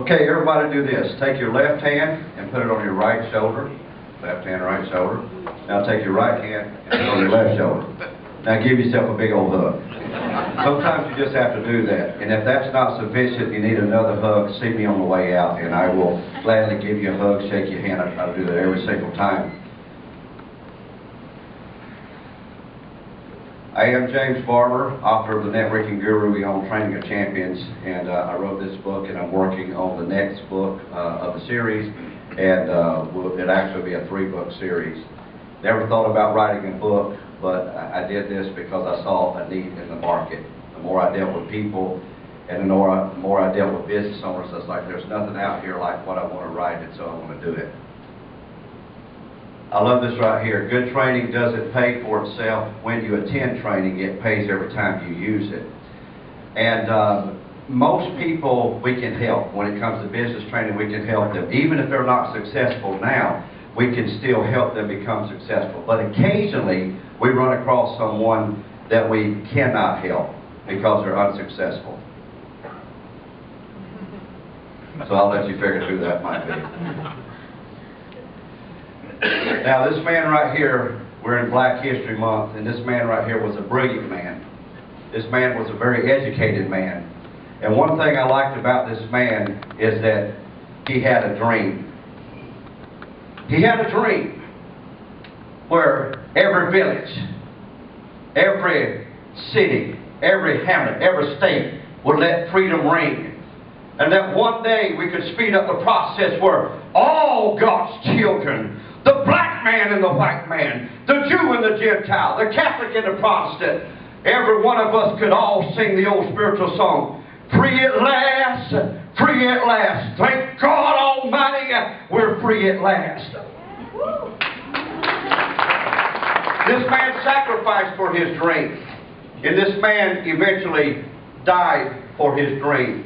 Okay, everybody do this. Take your left hand and put it on your right shoulder. Left hand, right shoulder. Now take your right hand and put it on your left shoulder. Now give yourself a big old hug. Sometimes you just have to do that. And if that's not sufficient, you need another hug, see me on the way out, and I will gladly give you a hug, shake your hand. I do that every single time. I am James Barber, author of the Networking Guru. We own Training of Champions, and I wrote this book, and I'm working on the next book of the series, and it'll actually be a 3-book series. Never thought about writing a book, but I did this because I saw a need in the market. The more I dealt with people, and the more I dealt with business owners, I was like, there's nothing out here like what I want to write, and so I want to do it. I love this right here. Good training doesn't pay for itself. When you attend training, it pays every time you use it. And most people we can help. When it comes to business training, we can help them. Even if they're not successful now, we can still help them become successful. But occasionally, we run across someone that we cannot help because they're unsuccessful. So I'll let you figure who that might be. Now this man right here, we're in Black History Month, and this man right here was a brilliant man. This man was a very educated man. And one thing I liked about this man is that he had a dream. He had a dream where every village, every city, every hamlet, every state would let freedom ring. And that one day we could speed up the process where all God's children, the black man and the white man, the Jew and the Gentile, the Catholic and the Protestant, every one of us could all sing the old spiritual song, free at last, free at last. Thank God Almighty, we're free at last. This man sacrificed for his dream, and this man eventually died for his dream.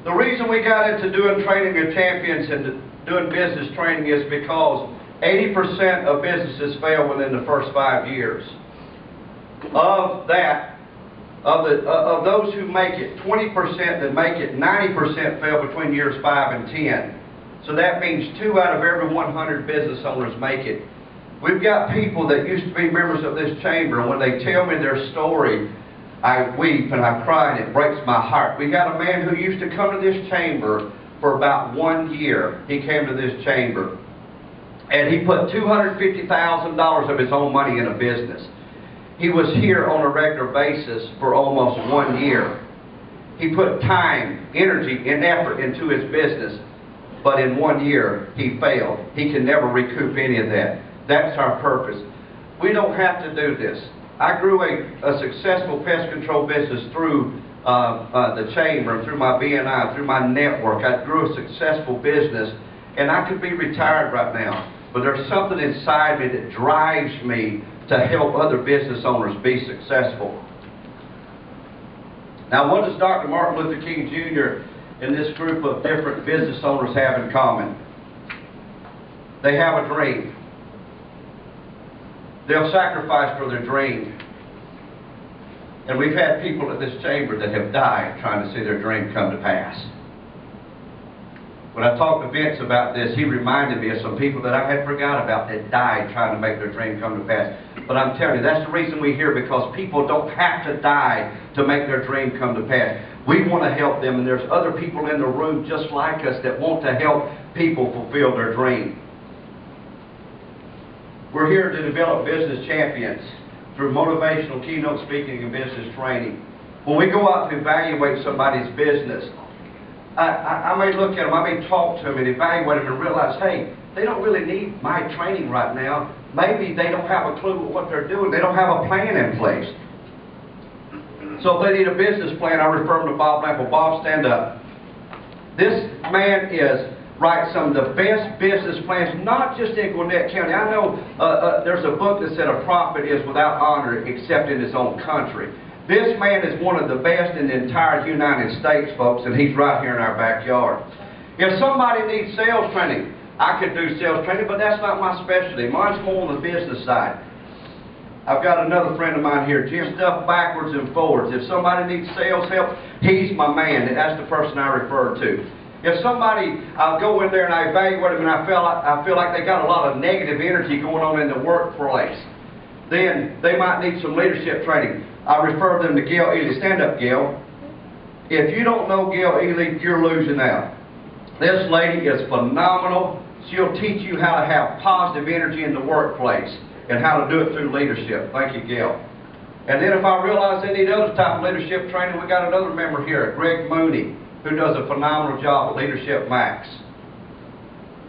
The reason we got into doing Training of Champions and doing business training is because 80% of businesses fail within the first 5 years. Of those who make it, 20% that make it, 90% fail between years 5 and 10. So that means 2 out of every 100 business owners make it. We've got people that used to be members of this chamber, and when they tell me their story, I weep and I cry and it breaks my heart. We got a man who used to come to this chamber for about 1 year. He came to this chamber and he put $250,000 of his own money in a business. He was here on a regular basis for almost 1 year. He put time, energy, and effort into his business, but in 1 year he failed. He can never recoup any of that. That's our purpose. We don't have to do this. I grew a successful pest control business through the chamber, through my BNI, through my network. I grew a successful business, and I could be retired right now, but there's something inside me that drives me to help other business owners be successful. Now, what does Dr. Martin Luther King Jr. and this group of different business owners have in common? They have a dream. They'll sacrifice for their dream. And we've had people at this chamber that have died trying to see their dream come to pass. When I talked to Vince about this, he reminded me of some people that I had forgot about that died trying to make their dream come to pass. But I'm telling you, that's the reason we're here, because people don't have to die to make their dream come to pass. We want to help them, and there's other people in the room just like us that want to help people fulfill their dream. We're here to develop business champions through motivational keynote speaking and business training. When we go out to evaluate somebody's business, I may look at them, I may talk to them and evaluate them and realize, hey, they don't really need my training right now. Maybe they don't have a clue what they're doing. They don't have a plan in place. So if they need a business plan, I refer them to Bob Lample. Bob, stand up. This man writes some of the best business plans, not just in Gwinnett County. I know there's a book that said a prophet is without honor except in his own country. This man is one of the best in the entire United States, folks, and he's right here in our backyard. If somebody needs sales training, I could do sales training, but that's not my specialty. Mine's more on the business side. I've got another friend of mine here, Jim, stuff backwards and forwards. If somebody needs sales help, he's my man, and that's the person I refer to. If somebody, I'll go in there and I evaluate them and I feel like they got a lot of negative energy going on in the workplace, then they might need some leadership training. I refer them to Gail Ely. Stand up, Gail. If you don't know Gail Ely, you're losing out. This lady is phenomenal. She'll teach you how to have positive energy in the workplace and how to do it through leadership. Thank you, Gail. And then if I realize they need other type of leadership training, we got another member here, Greg Mooney, who does a phenomenal job at Leadership Max.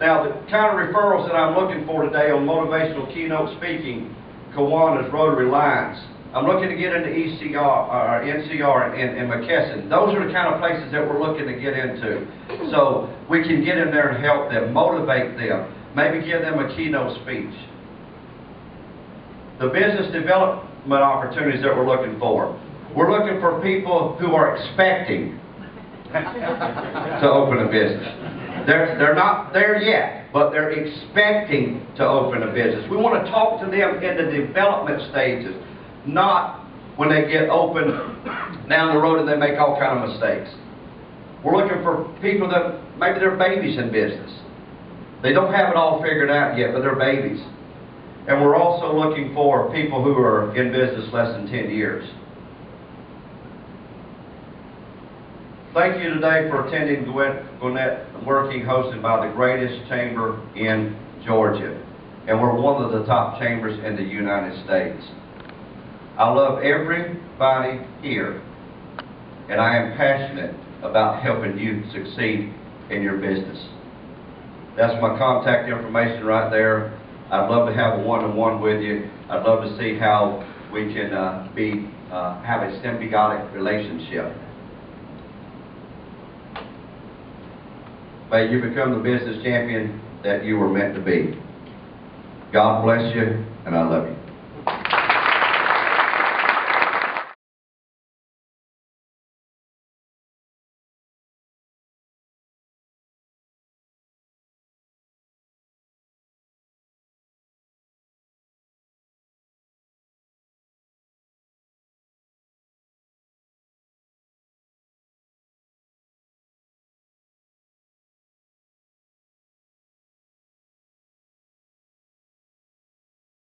Now, the kind of referrals that I'm looking for today on motivational keynote speaking, Kiwanis, Rotary Lines. I'm looking to get into NCR and McKesson. Those are the kind of places that we're looking to get into. So we can get in there and help them, motivate them, maybe give them a keynote speech. The business development opportunities that we're looking for. We're looking for people who are expecting to open a business. They're not there yet, but they're expecting to open a business. We want to talk to them in the development stages, not when they get open down the road and they make all kind of mistakes. We're looking for people that maybe they're babies in business. They don't have it all figured out yet, but they're babies. And we're also looking for people who are in business less than 10 years. Thank you today for attending Gwinnett Working, hosted by the greatest chamber in Georgia. And we're one of the top chambers in the United States. I love everybody here, and I am passionate about helping you succeed in your business. That's my contact information right there. I'd love to have a one-on-one with you. I'd love to see how we can have a symbiotic relationship. May you become the business champion that you were meant to be. God bless you, and I love you.